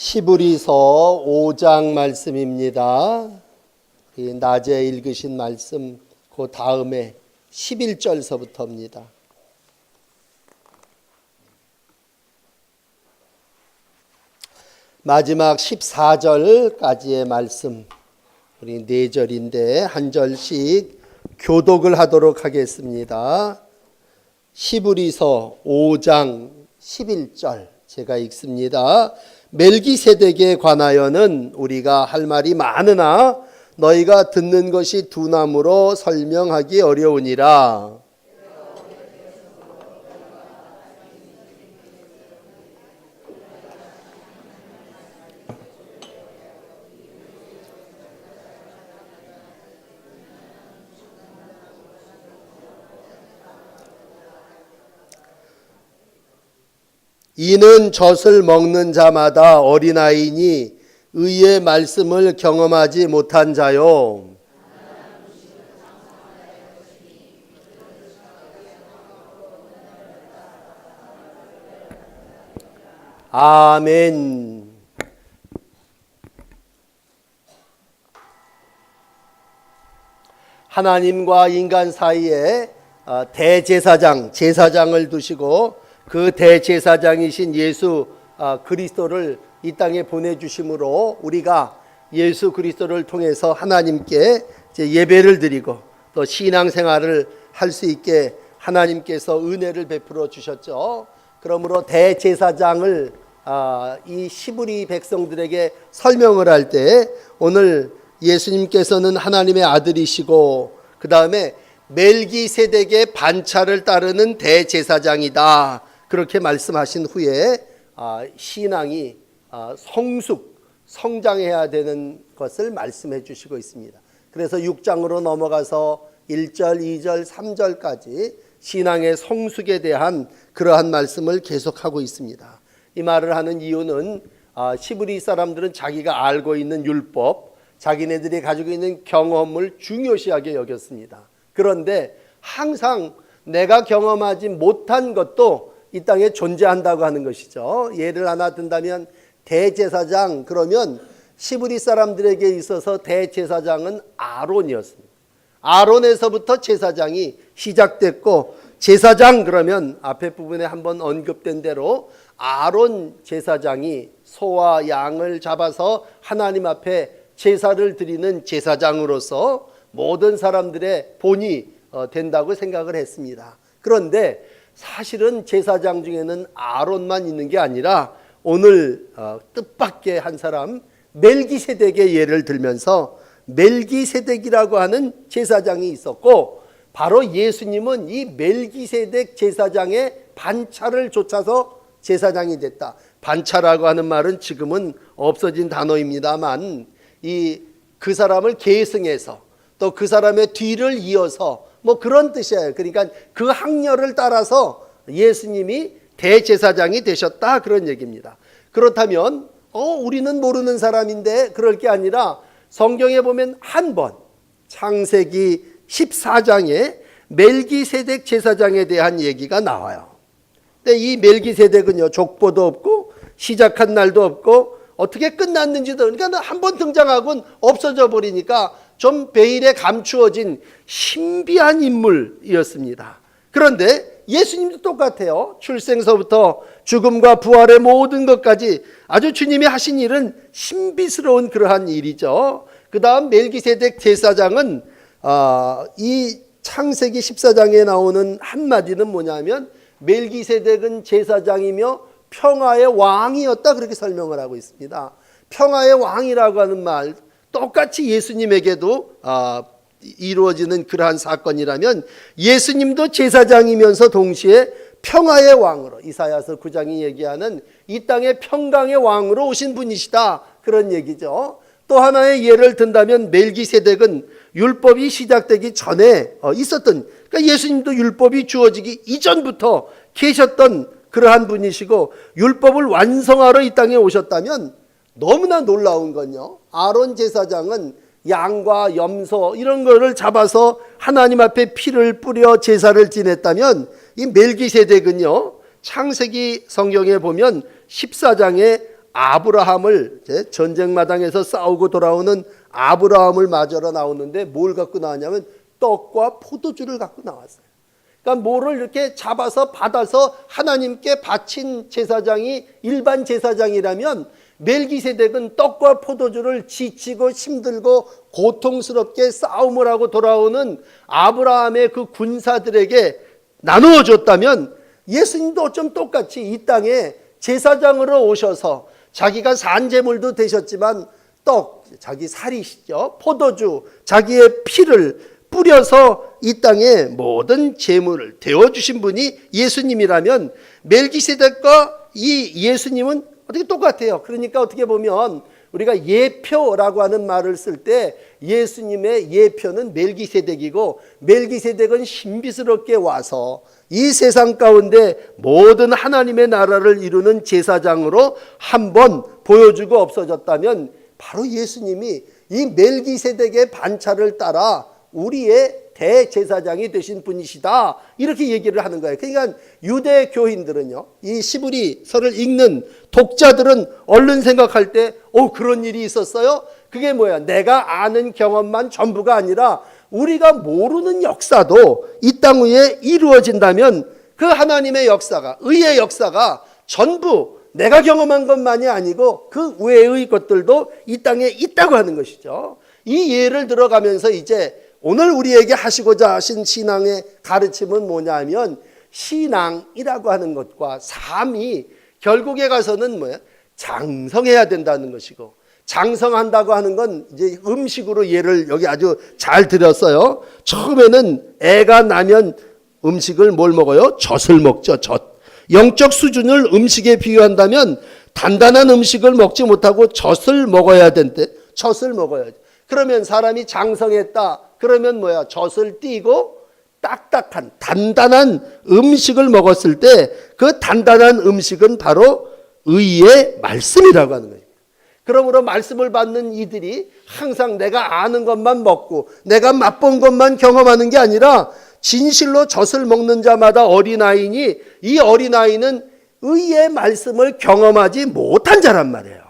히브리서 5장 말씀입니다. 낮에 읽으신 말씀 그 다음에 11절서부터입니다. 마지막 14절까지의 말씀, 우리 4절인데 한 절씩 교독을 하도록 하겠습니다. 히브리서 5장 11절 제가 읽습니다. 멜기세덱에 관하여는 우리가 할 말이 많으나 너희가 듣는 것이 두나무로 설명하기 어려우니라. 이는 젖을 먹는 자마다 어린아이니 의의 말씀을 경험하지 못한 자요. 아멘. 하나님과 인간 사이에 대제사장, 제사장을 두시고 그 대제사장이신 예수 그리스도를 이 땅에 보내주심으로 우리가 예수 그리스도를 통해서 하나님께 예배를 드리고 또 신앙생활을 할 수 있게 하나님께서 은혜를 베풀어 주셨죠. 그러므로 대제사장을 이 히브리 백성들에게 설명을 할 때 오늘 예수님께서는 하나님의 아들이시고 그 다음에 멜기세덱의 반차를 따르는 대제사장이다. 그렇게 말씀하신 후에 신앙이 성장해야 되는 것을 말씀해 주시고 있습니다. 그래서 6장으로 넘어가서 1절, 2절, 3절까지 신앙의 성숙에 대한 그러한 말씀을 계속하고 있습니다. 이 말을 하는 이유는 히브리 사람들은 자기가 알고 있는 율법, 자기네들이 가지고 있는 경험을 중요시하게 여겼습니다. 그런데 항상 내가 경험하지 못한 것도 이 땅에 존재한다고 하는 것이죠. 예를 하나 든다면 대제사장, 그러면 히브리 사람들에게 있어서 대제사장은 아론이었습니다. 아론에서부터 제사장이 시작됐고, 제사장 그러면 앞에 부분에 한번 언급된 대로 아론 제사장이 소와 양을 잡아서 하나님 앞에 제사를 드리는 제사장으로서 모든 사람들의 본이 된다고 생각을 했습니다. 그런데 사실은 제사장 중에는 아론만 있는 게 아니라 오늘 뜻밖의 한 사람 멜기세덱의 예를 들면서 멜기세덱이라고 하는 제사장이 있었고, 바로 예수님은 이 멜기세덱 제사장의 반차를 좇아서 제사장이 됐다. 반차라고 하는 말은 지금은 없어진 단어입니다만 그 사람을 계승해서 또 그 사람의 뒤를 이어서 뭐 그런 뜻이에요. 그러니까 그 학렬을 따라서 예수님이 대제사장이 되셨다, 그런 얘기입니다. 그렇다면 우리는 모르는 사람인데 그럴 게 아니라 성경에 보면 한 번 창세기 14장에 멜기세덱 제사장에 대한 얘기가 나와요. 근데 이 멜기세덱은요, 족보도 없고 시작한 날도 없고 어떻게 끝났는지도, 그러니까 한 번 등장하고는 없어져 버리니까 좀 베일에 감추어진 신비한 인물이었습니다. 그런데 예수님도 똑같아요. 출생서부터 죽음과 부활의 모든 것까지 아주 주님이 하신 일은 신비스러운 그러한 일이죠. 그 다음 멜기세덱 제사장은 이 창세기 14장에 나오는 한마디는 뭐냐면 멜기세덱은 제사장이며 평화의 왕이었다, 그렇게 설명을 하고 있습니다. 평화의 왕이라고 하는 말, 똑같이 예수님에게도 이루어지는 그러한 사건이라면 예수님도 제사장이면서 동시에 평화의 왕으로, 이사야서 9장이 얘기하는 이 땅의 평강의 왕으로 오신 분이시다, 그런 얘기죠. 또 하나의 예를 든다면 멜기세덱은 율법이 시작되기 전에 있었던, 그러니까 예수님도 율법이 주어지기 이전부터 계셨던 그러한 분이시고, 율법을 완성하러 이 땅에 오셨다면 너무나 놀라운 건요, 아론 제사장은 양과 염소 이런 거를 잡아서 하나님 앞에 피를 뿌려 제사를 지냈다면 이 멜기세덱은요, 창세기 성경에 보면 14장에 아브라함을, 전쟁 마당에서 싸우고 돌아오는 아브라함을 맞으러 나오는데 뭘 갖고 나왔냐면 떡과 포도주를 갖고 나왔어요. 그러니까 뭐를 이렇게 잡아서 받아서 하나님께 바친 제사장이 일반 제사장이라면 멜기세덱은 떡과 포도주를 지치고 힘들고 고통스럽게 싸움을 하고 돌아오는 아브라함의 그 군사들에게 나누어 줬다면 예수님도 어쩜 똑같이 이 땅에 제사장으로 오셔서 자기가 산제물도 되셨지만 떡, 자기 살이시죠, 포도주, 자기의 피를 뿌려서 이 땅에 모든 제물을 데워주신 분이 예수님이라면 멜기세덱과 이 예수님은 어떻게 똑같아요. 그러니까 어떻게 보면 우리가 예표라고 하는 말을 쓸 때 예수님의 예표는 멜기세덱이고 멜기세덱은 신비스럽게 와서 이 세상 가운데 모든 하나님의 나라를 이루는 제사장으로 한번 보여주고 없어졌다면 바로 예수님이 이 멜기세덱의 반차를 따라 우리의 대제사장이 되신 분이시다, 이렇게 얘기를 하는 거예요. 그러니까 유대 교인들은요, 이 시브리서를 읽는 독자들은 얼른 생각할 때 그런 일이 있었어요? 그게 뭐야? 내가 아는 경험만 전부가 아니라 우리가 모르는 역사도 이 땅 위에 이루어진다면 그 하나님의 역사가, 의의 역사가 전부 내가 경험한 것만이 아니고 그 외의 것들도 이 땅에 있다고 하는 것이죠. 이 예를 들어가면서 이제 오늘 우리에게 하시고자 하신 신앙의 가르침은 뭐냐면, 신앙이라고 하는 것과 삶이 결국에 가서는 뭐야? 장성해야 된다는 것이고, 장성한다고 하는 건 이제 음식으로 예를 여기 아주 잘 들었어요. 처음에는 애가 나면 음식을 뭘 먹어요? 젖을 먹죠. 젖. 영적 수준을 음식에 비유한다면 단단한 음식을 먹지 못하고 젖을 먹어야 된대. 젖을 먹어야죠. 그러면 사람이 장성했다. 그러면 뭐야? 젖을 띠고 딱딱한 단단한 음식을 먹었을 때 그 단단한 음식은 바로 의의 말씀이라고 하는 거예요. 그러므로 말씀을 받는 이들이 항상 내가 아는 것만 먹고 내가 맛본 것만 경험하는 게 아니라 진실로 젖을 먹는 자마다 어린아이니 이 어린아이는 의의 말씀을 경험하지 못한 자란 말이에요.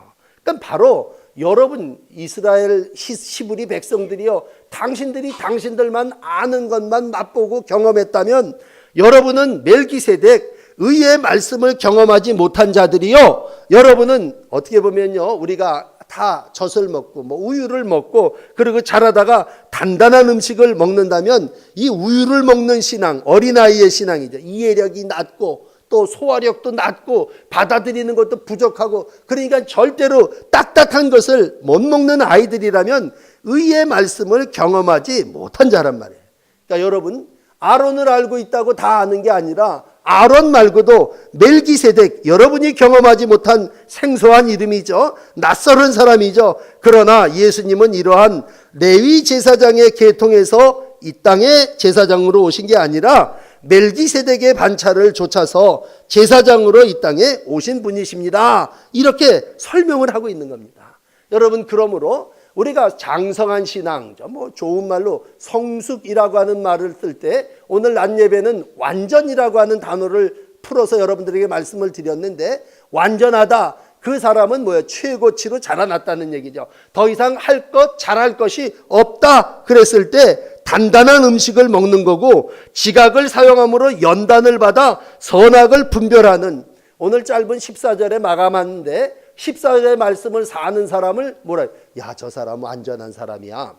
그러니까 바로 여러분 이스라엘 히브리 백성들이요, 당신들이 당신들만 아는 것만 맛보고 경험했다면 여러분은 멜기세덱 의의 말씀을 경험하지 못한 자들이요, 여러분은 어떻게 보면요, 우리가 다 젖을 먹고 우유를 먹고 그리고 자라다가 단단한 음식을 먹는다면 이 우유를 먹는 신앙, 어린아이의 신앙이죠. 이해력이 낮고 또 소화력도 낮고 받아들이는 것도 부족하고, 그러니까 절대로 딱딱한 것을 못 먹는 아이들이라면 의의 말씀을 경험하지 못한 자란 말이에요. 그러니까 여러분, 아론을 알고 있다고 다 아는 게 아니라 아론 말고도 멜기세덱, 여러분이 경험하지 못한 생소한 이름이죠. 낯설은 사람이죠. 그러나 예수님은 이러한 레위 제사장의 계통에서 이 땅에 제사장으로 오신 게 아니라 멜기세덱의 반차를 좇아서 제사장으로 이 땅에 오신 분이십니다. 이렇게 설명을 하고 있는 겁니다. 여러분, 그러므로 우리가 장성한 신앙, 좋은 말로 성숙이라고 하는 말을 쓸 때 오늘 낮 예배는 완전이라고 하는 단어를 풀어서 여러분들에게 말씀을 드렸는데, 완전하다, 그 사람은 뭐예요? 최고치로 자라났다는 얘기죠. 더 이상 할 것, 잘할 것이 없다 그랬을 때 단단한 음식을 먹는 거고, 지각을 사용함으로 연단을 받아 선악을 분별하는, 오늘 짧은 14절에 마감하는데 14절의 말씀을 사는 사람을 뭐라 해요? 야, 저 사람은 안전한 사람이야.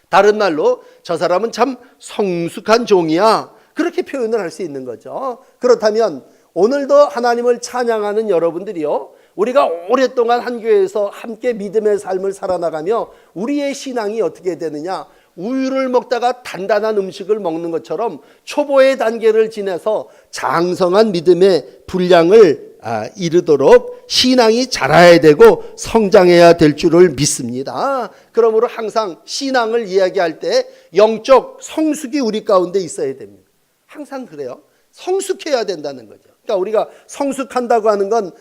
다른 말로 저 사람은 참 성숙한 종이야. 그렇게 표현을 할 수 있는 거죠. 그렇다면 오늘도 하나님을 찬양하는 여러분들이요, 우리가 오랫동안 한 교회에서 함께 믿음의 삶을 살아나가며 우리의 신앙이 어떻게 되느냐, 우유를 먹다가 단단한 음식을 먹는 것처럼 초보의 단계를 지나서 장성한 믿음의 분량을 이르도록 신앙이 자라야 되고 성장해야 될 줄을 믿습니다. 그러므로 항상 신앙을 이야기할 때 영적 성숙이 우리 가운데 있어야 됩니다. 항상 그래요. 성숙해야 된다는 거죠. 그러니까 우리가 성숙한다고 하는 건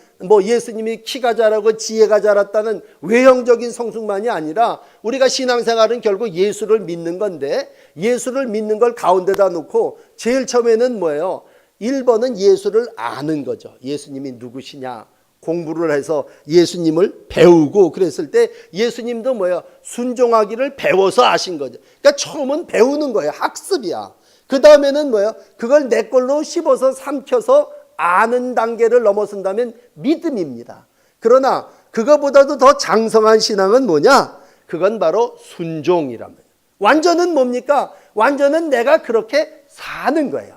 예수님이 키가 자라고 지혜가 자랐다는 외형적인 성숙만이 아니라 우리가 신앙생활은 결국 예수를 믿는 건데, 예수를 믿는 걸 가운데다 놓고 제일 처음에는 뭐예요? 1번은 예수를 아는 거죠. 예수님이 누구시냐, 공부를 해서 예수님을 배우고 그랬을 때 예수님도 뭐예요? 순종하기를 배워서 아신 거죠. 그러니까 처음은 배우는 거예요. 학습이야. 그 다음에는 뭐예요? 그걸 내 걸로 씹어서 삼켜서 아는 단계를 넘어선다면 믿음입니다. 그러나 그거보다도 더 장성한 신앙은 뭐냐? 그건 바로 순종이란 말이에요. 완전은 뭡니까? 완전은 내가 그렇게 사는 거예요.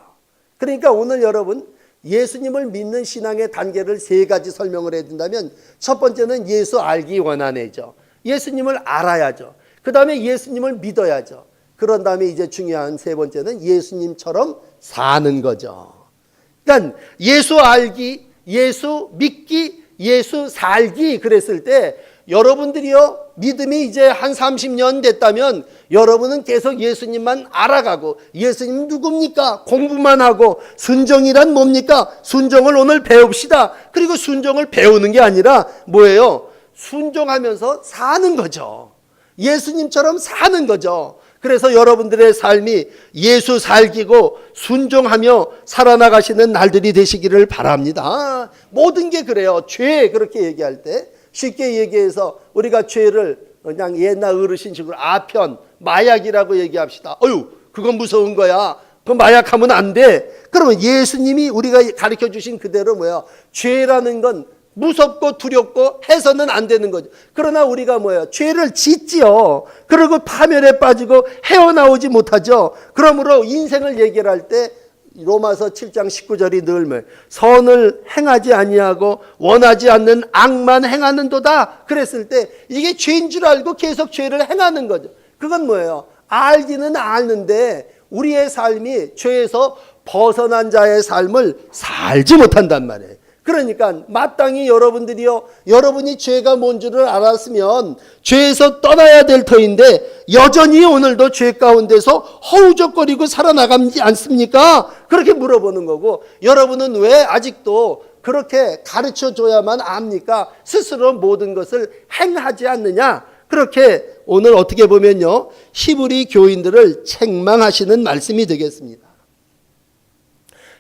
그러니까 오늘 여러분 예수님을 믿는 신앙의 단계를 세 가지 설명을 해준다면 첫 번째는 예수 알기 원하네죠. 예수님을 알아야죠. 그 다음에 예수님을 믿어야죠. 그런 다음에 이제 중요한 세 번째는 예수님처럼 사는 거죠. 그러니까 예수 알기, 예수 믿기, 예수 살기 그랬을 때 여러분들이요 믿음이 이제 한 30년 됐다면 여러분은 계속 예수님만 알아가고 예수님 누굽니까? 공부만 하고 순종이란 뭡니까? 순종을 오늘 배웁시다. 그리고 순종을 배우는 게 아니라 뭐예요? 순종하면서 사는 거죠. 예수님처럼 사는 거죠. 그래서 여러분들의 삶이 예수 살기고 순종하며 살아나가시는 날들이 되시기를 바랍니다. 모든 게 그래요. 죄 그렇게 얘기할 때 쉽게 얘기해서 우리가 죄를 그냥 옛날 어르신식으로 아편, 마약이라고 얘기합시다. 그건 무서운 거야. 그건 마약하면 안 돼. 그러면 예수님이 우리가 가르쳐 주신 그대로 뭐야? 죄라는 건 무섭고 두렵고 해서는 안 되는 거죠. 그러나 우리가 뭐예요? 죄를 짓지요. 그리고 파멸에 빠지고 헤어나오지 못하죠. 그러므로 인생을 얘기할 때 로마서 7장 19절이 늘 뭐예요? 선을 행하지 아니하고 원하지 않는 악만 행하는도다. 그랬을 때 이게 죄인 줄 알고 계속 죄를 행하는 거죠. 그건 뭐예요? 알기는 아는데 우리의 삶이 죄에서 벗어난 자의 삶을 살지 못한단 말이에요. 그러니까 마땅히 여러분들이요 여러분이 죄가 뭔 줄을 알았으면 죄에서 떠나야 될 터인데 여전히 오늘도 죄 가운데서 허우적거리고 살아나가지 않습니까? 그렇게 물어보는 거고 여러분은 왜 아직도 그렇게 가르쳐줘야만 압니까? 스스로 모든 것을 행하지 않느냐? 그렇게 오늘 어떻게 보면요 히브리 교인들을 책망하시는 말씀이 되겠습니다.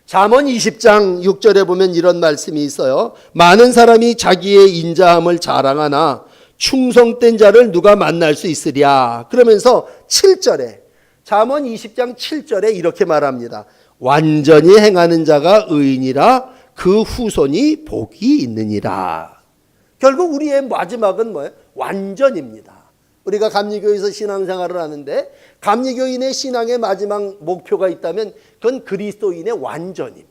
잠언 20장 6절에 보면 이런 말씀이 있어요. 많은 사람이 자기의 인자함을 자랑하나 충성된 자를 누가 만날 수 있으랴. 그러면서 7절에 잠언 20장 7절에 이렇게 말합니다. 완전히 행하는 자가 의인이라 그 후손이 복이 있느니라. 결국 우리의 마지막은 뭐예요? 완전입니다. 우리가 감리교에서 신앙생활을 하는데 감리교인의 신앙의 마지막 목표가 있다면 그건 그리스도인의 완전입니다.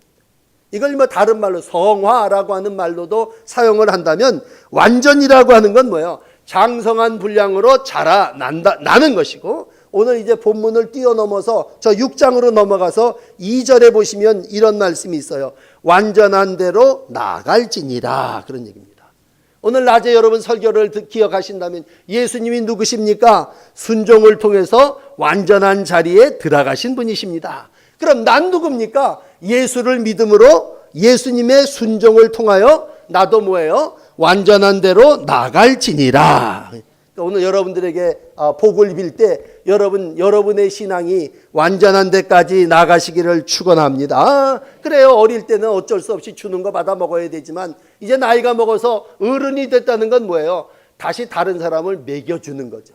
이걸 뭐 다른 말로 성화라고 하는 말로도 사용을 한다면 완전이라고 하는 건 뭐예요? 장성한 분량으로 자라나는 것이고 오늘 이제 본문을 뛰어넘어서 저 6장으로 넘어가서 2절에 보시면 이런 말씀이 있어요. 완전한 대로 나아갈지니라 그런 얘기입니다. 오늘 낮에 여러분 설교를 기억하신다면 예수님이 누구십니까? 순종을 통해서 완전한 자리에 들어가신 분이십니다. 그럼 난 누굽니까? 예수를 믿음으로 예수님의 순종을 통하여 나도 뭐예요? 완전한 대로 나갈지니라. 오늘 여러분들에게 복을 빌 때 여러분의 신앙이 완전한 데까지 나가시기를 축원합니다. 그래요. 어릴 때는 어쩔 수 없이 주는 거 받아 먹어야 되지만 이제 나이가 먹어서 어른이 됐다는 건 뭐예요? 다시 다른 사람을 먹여주는 거죠.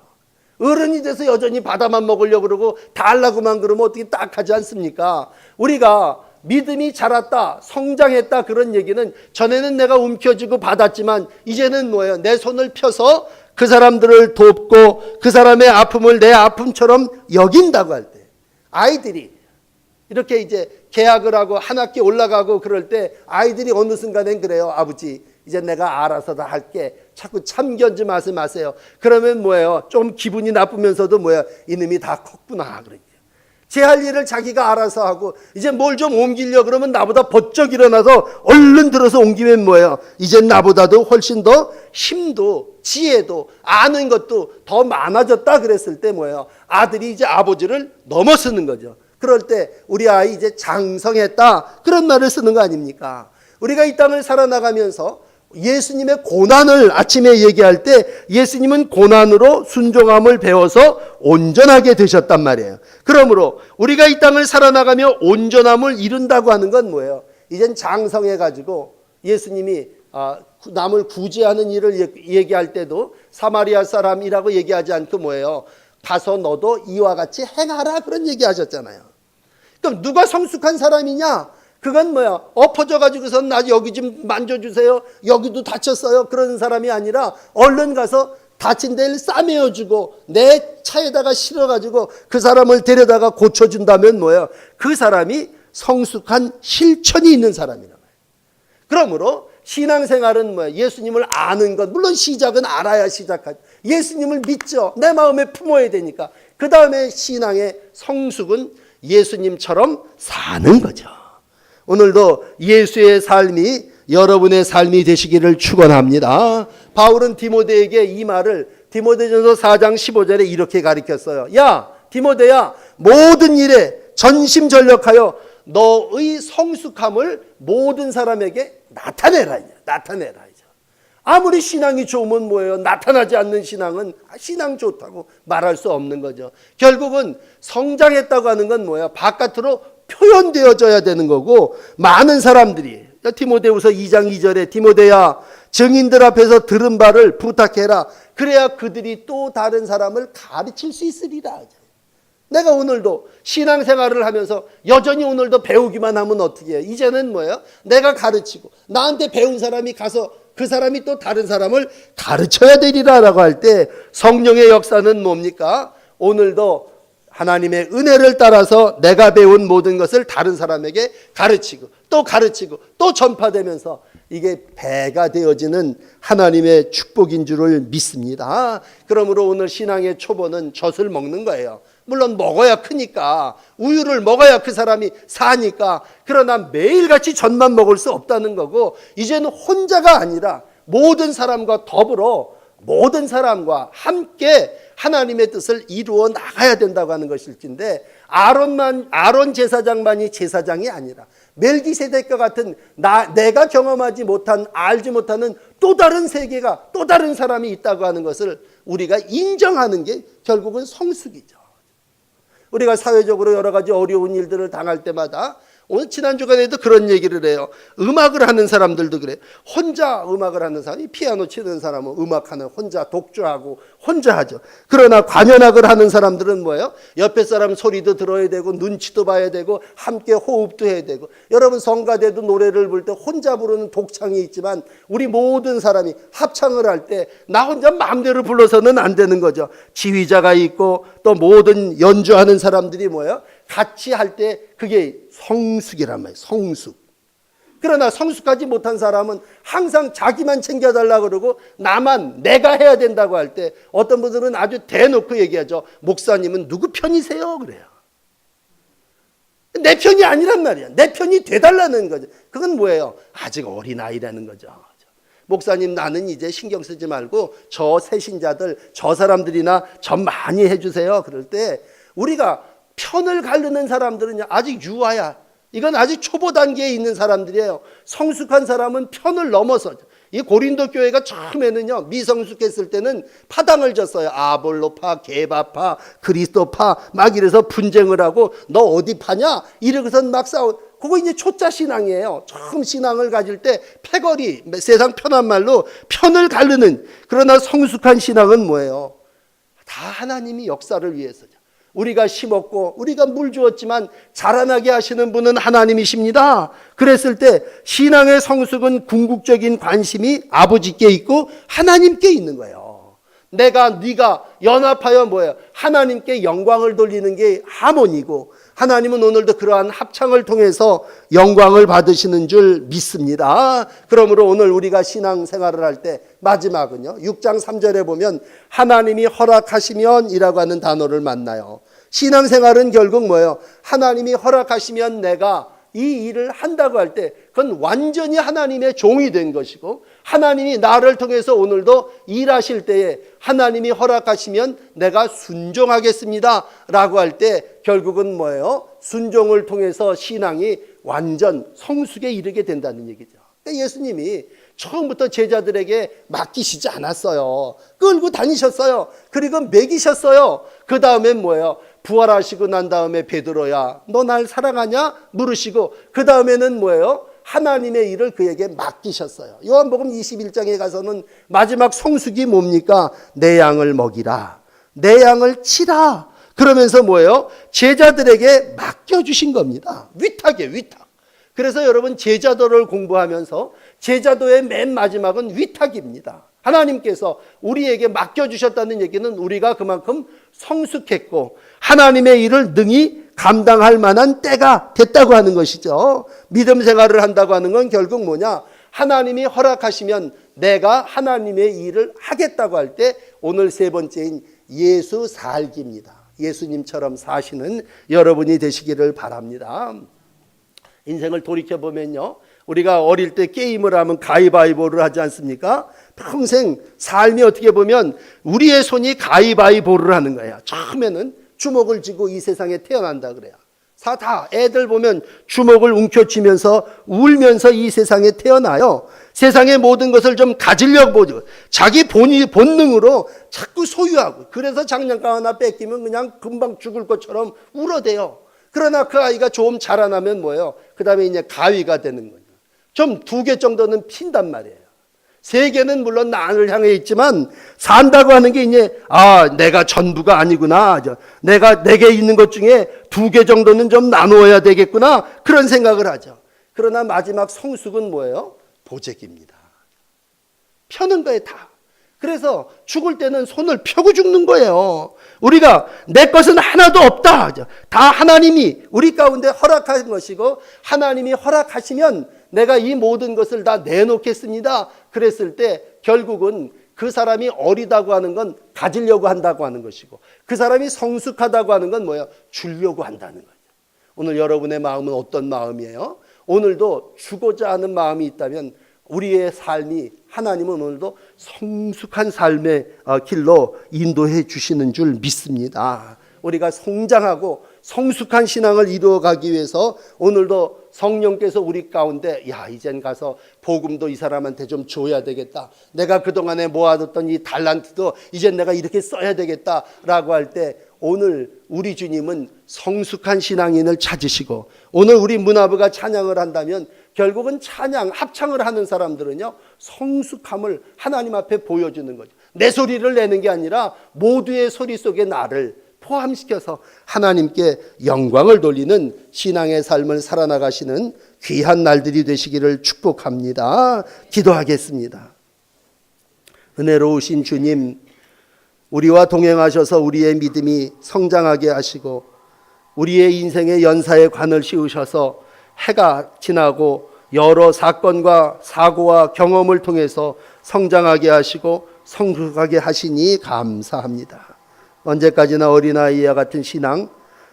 어른이 돼서 여전히 받아만 먹으려고 그러고 달라고만 그러면 어떻게 딱하지 않습니까? 우리가 믿음이 자랐다, 성장했다 그런 얘기는 전에는 내가 움켜쥐고 받았지만 이제는 뭐예요? 내 손을 펴서 그 사람들을 돕고 그 사람의 아픔을 내 아픔처럼 여긴다고 할 때 아이들이 이렇게 이제 계약을 하고 한 학기 올라가고 그럴 때 아이들이 어느 순간엔 그래요. 아버지 이제 내가 알아서 다 할게. 자꾸 참견 좀 하지 마세요. 그러면 뭐예요? 좀 기분이 나쁘면서도 뭐야? 이놈이 다 컸구나 그러죠. 제 할 일을 자기가 알아서 하고 이제 뭘 좀 옮기려고 그러면 나보다 번쩍 일어나서 얼른 들어서 옮기면 뭐예요? 이제 나보다도 훨씬 더 힘도 지혜도 아는 것도 더 많아졌다 그랬을 때 뭐예요? 아들이 이제 아버지를 넘어서는 거죠. 그럴 때 우리 아이 이제 장성했다 그런 말을 쓰는 거 아닙니까? 우리가 이 땅을 살아나가면서 예수님의 고난을 아침에 얘기할 때 예수님은 고난으로 순종함을 배워서 온전하게 되셨단 말이에요. 그러므로 우리가 이 땅을 살아나가며 온전함을 이룬다고 하는 건 뭐예요? 이젠 장성해가지고 예수님이 남을 구제하는 일을 얘기할 때도 사마리아 사람이라고 얘기하지 않고 뭐예요? 가서 너도 이와 같이 행하라 그런 얘기하셨잖아요. 그럼 누가 성숙한 사람이냐? 그건 뭐야? 엎어져 가지고서 나 여기 좀 만져주세요. 여기도 다쳤어요. 그런 사람이 아니라 얼른 가서 다친 데를 싸매어주고 내 차에다가 실어가지고 그 사람을 데려다가 고쳐준다면 뭐예요? 그 사람이 성숙한 실천이 있는 사람이란 말이에요. 그러므로 신앙생활은 뭐예요? 예수님을 아는 것. 물론 시작은 알아야 시작하죠. 예수님을 믿죠. 내 마음에 품어야 되니까. 그 다음에 신앙의 성숙은 예수님처럼 사는 거죠. 오늘도 예수의 삶이 여러분의 삶이 되시기를 축원합니다. 바울은 디모데에게 이 말을 디모데전서 4장 15절에 이렇게 가르쳤어요. 야 디모데야, 모든 일에 전심전력하여 너의 성숙함을 모든 사람에게 나타내라. 아무리 신앙이 좋으면 뭐예요? 나타나지 않는 신앙은 신앙 좋다고 말할 수 없는 거죠. 결국은 성장했다고 하는 건 뭐예요? 바깥으로 표현되어져야 되는 거고, 많은 사람들이 디모데후서 2장 2절에 디모데야, 증인들 앞에서 들은 바를 부탁해라. 그래야 그들이 또 다른 사람을 가르칠 수 있으리라. 내가 오늘도 신앙생활을 하면서 여전히 오늘도 배우기만 하면 어떻게 해요? 이제는 뭐예요? 내가 가르치고 나한테 배운 사람이 가서 그 사람이 또 다른 사람을 가르쳐야 되리라라고 할 때 성령의 역사는 뭡니까? 오늘도 하나님의 은혜를 따라서 내가 배운 모든 것을 다른 사람에게 가르치고 또 전파되면서 이게 배가 되어지는 하나님의 축복인 줄을 믿습니다. 그러므로 오늘 신앙의 초보는 젖을 먹는 거예요. 물론 먹어야 크니까, 우유를 먹어야 그 사람이 사니까. 그러나 매일같이 젖만 먹을 수 없다는 거고, 이제는 혼자가 아니라 모든 사람과 더불어 모든 사람과 함께 하나님의 뜻을 이루어 나가야 된다고 하는 것일진데, 아론 제사장만이 제사장이 아니라 멜기세덱과 같은 내가 경험하지 못한, 알지 못하는 또 다른 세계가, 또 다른 사람이 있다고 하는 것을 우리가 인정하는 게 결국은 성숙이죠. 우리가 사회적으로 여러 가지 어려운 일들을 당할 때마다, 오늘 지난 주간에도 그런 얘기를 해요. 음악을 하는 사람들도 그래요. 혼자 음악을 하는 사람이, 피아노 치는 사람은 음악하는 혼자 독주하고 혼자 하죠. 그러나 관현악을 하는 사람들은 뭐예요? 옆에 사람 소리도 들어야 되고 눈치도 봐야 되고 함께 호흡도 해야 되고. 여러분 성가대도 노래를 부를 때 혼자 부르는 독창이 있지만 우리 모든 사람이 합창을 할 때 나 혼자 마음대로 불러서는 안 되는 거죠. 지휘자가 있고 또 모든 연주하는 사람들이 뭐예요? 같이 할 때 그게 성숙이란 말이에요. 성숙. 그러나 성숙하지 못한 사람은 항상 자기만 챙겨달라고 그러고 내가 해야 된다고 할 때 어떤 분들은 아주 대놓고 얘기하죠. 목사님은 누구 편이세요? 그래요. 내 편이 아니란 말이야. 내 편이 돼달라는 거죠. 그건 뭐예요? 아직 어린아이라는 거죠. 목사님, 나는 이제 신경 쓰지 말고 저 새신자들, 저 사람들이나 좀 많이 해주세요. 그럴 때 우리가 편을 가르는 사람들은 아직 유아야. 이건 아직 초보 단계에 있는 사람들이에요. 성숙한 사람은 편을 넘어서. 이 고린도 교회가 처음에는요, 미성숙했을 때는 파당을 졌어요. 아볼로파, 게바파, 그리스도파 막 이래서 분쟁을 하고 너 어디 파냐? 이러고서 막 싸워. 그거 이제 초짜 신앙이에요. 처음 신앙을 가질 때 패거리, 세상 편한 말로 편을 가르는. 그러나 성숙한 신앙은 뭐예요? 다 하나님이 역사를 위해서죠. 우리가 심었고 우리가 물 주었지만 자라나게 하시는 분은 하나님이십니다. 그랬을 때 신앙의 성숙은 궁극적인 관심이 아버지께 있고 하나님께 있는 거예요. 네가 연합하여 뭐예요? 하나님께 영광을 돌리는 게 하모니고, 하나님은 오늘도 그러한 합창을 통해서 영광을 받으시는 줄 믿습니다. 그러므로 오늘 우리가 신앙생활을 할 때 마지막은요, 6장 3절에 보면 하나님이 허락하시면 이라고 하는 단어를 만나요. 신앙생활은 결국 뭐예요? 하나님이 허락하시면 내가 이 일을 한다고 할 때 그건 완전히 하나님의 종이 된 것이고, 하나님이 나를 통해서 오늘도 일하실 때에 하나님이 허락하시면 내가 순종하겠습니다 라고 할 때 결국은 뭐예요? 순종을 통해서 신앙이 완전 성숙에 이르게 된다는 얘기죠. 예수님이 처음부터 제자들에게 맡기시지 않았어요. 끌고 다니셨어요. 그리고 먹이셨어요. 그 다음엔 뭐예요? 부활하시고 난 다음에 베드로야, 너 날 사랑하냐? 물으시고, 그 다음에는 뭐예요? 하나님의 일을 그에게 맡기셨어요. 요한복음 21장에 가서는 마지막 성숙이 뭡니까? 내 양을 먹이라, 내 양을 치라. 그러면서 뭐예요? 제자들에게 맡겨주신 겁니다. 위탁이에요, 위탁. 그래서 여러분, 제자도를 공부하면서 제자도의 맨 마지막은 위탁입니다. 하나님께서 우리에게 맡겨주셨다는 얘기는 우리가 그만큼 성숙했고 하나님의 일을 능히 감당할 만한 때가 됐다고 하는 것이죠. 믿음 생활을 한다고 하는 건 결국 뭐냐? 하나님이 허락하시면 내가 하나님의 일을 하겠다고 할 때 오늘 세 번째인 예수 살기입니다. 예수님처럼 사시는 여러분이 되시기를 바랍니다. 인생을 돌이켜보면요, 우리가 어릴 때 게임을 하면 가위바위보를 하지 않습니까? 평생 삶이 어떻게 보면 우리의 손이 가위바위보를 하는 거예요. 처음에는 주먹을 쥐고 이 세상에 태어난다 그래요. 다 애들 보면 주먹을 움켜쥐면서 울면서 이 세상에 태어나요. 세상의 모든 것을 좀 가지려고 보죠. 자기 본능으로 자꾸 소유하고, 그래서 장난감 하나 뺏기면 그냥 금방 죽을 것처럼 울어대요. 그러나 그 아이가 좀 자라나면 뭐예요? 그 다음에 이제 가위가 되는 거예요. 좀 2개 정도는 핀단 말이에요. 3개는 물론 나를 향해 있지만 산다고 하는 게 이제 내가 전부가 아니구나. 내게 있는 것 중에 2개 정도는 좀 나누어야 되겠구나. 그런 생각을 하죠. 그러나 마지막 성숙은 뭐예요? 보재기입니다. 펴는 거예요, 다. 그래서 죽을 때는 손을 펴고 죽는 거예요. 우리가 내 것은 하나도 없다. 다 하나님이 우리 가운데 허락한 것이고 하나님이 허락하시면 내가 이 모든 것을 다 내놓겠습니다. 그랬을 때 결국은 그 사람이 어리다고 하는 건 가지려고 한다고 하는 것이고 그 사람이 성숙하다고 하는 건 뭐예요? 주려고 한다는 거예요. 오늘 여러분의 마음은 어떤 마음이에요? 오늘도 주고자 하는 마음이 있다면 우리의 삶이 하나님은 오늘도 성숙한 삶의 길로 인도해 주시는 줄 믿습니다. 우리가 성장하고 성숙한 신앙을 이루어가기 위해서 오늘도 성령께서 우리 가운데 이젠 가서 복음도 이 사람한테 좀 줘야 되겠다. 내가 그동안에 모아뒀던 이 달란트도 이젠 내가 이렇게 써야 되겠다라고 할 때 오늘 우리 주님은 성숙한 신앙인을 찾으시고 오늘 우리 문화부가 찬양을 한다면 결국은 찬양, 합창을 하는 사람들은요 성숙함을 하나님 앞에 보여주는 거죠. 내 소리를 내는 게 아니라 모두의 소리 속에 나를 포함시켜서 하나님께 영광을 돌리는 신앙의 삶을 살아나가시는 귀한 날들이 되시기를 축복합니다. 기도하겠습니다. 은혜로우신 주님, 우리와 동행하셔서 우리의 믿음이 성장하게 하시고 우리의 인생의 연사에 관을 씌우셔서 해가 지나고 여러 사건과 사고와 경험을 통해서 성장하게 하시고 성숙하게 하시니 감사합니다. 언제까지나 어린아이와 같은 신앙,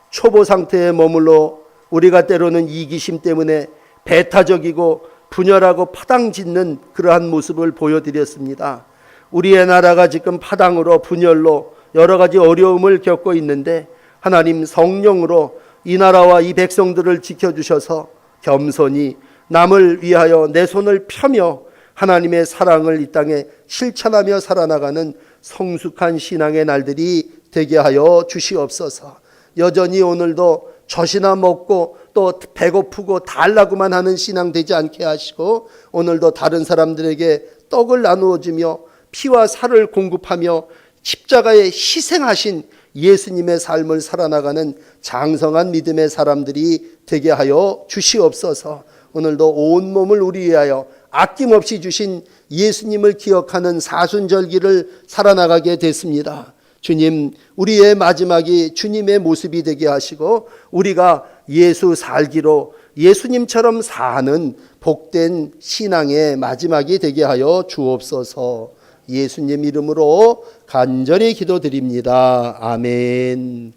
초보 상태에 머물러 우리가 때로는 이기심 때문에 배타적이고 분열하고 파당짓는 그러한 모습을 보여드렸습니다. 우리의 나라가 지금 파당으로 분열로 여러 가지 어려움을 겪고 있는데 하나님 성령으로 이 나라와 이 백성들을 지켜주셔서 겸손히 남을 위하여 내 손을 펴며 하나님의 사랑을 이 땅에 실천하며 살아나가는 성숙한 신앙의 날들이 되게 하여 주시옵소서. 여전히 오늘도 젖이나 먹고 또 배고프고 달라고만 하는 신앙 되지 않게 하시고 오늘도 다른 사람들에게 떡을 나누어 주며 피와 살을 공급하며 십자가에 희생하신 예수님의 삶을 살아나가는 장성한 믿음의 사람들이 되게 하여 주시옵소서. 오늘도 온몸을 우리 위하여 아낌없이 주신 예수님을 기억하는 사순절기를 살아나가게 됐습니다. 주님, 우리의 마지막이 주님의 모습이 되게 하시고 우리가 예수 살기로 예수님처럼 사는 복된 신앙의 마지막이 되게 하여 주옵소서. 예수님 이름으로 간절히 기도드립니다. 아멘.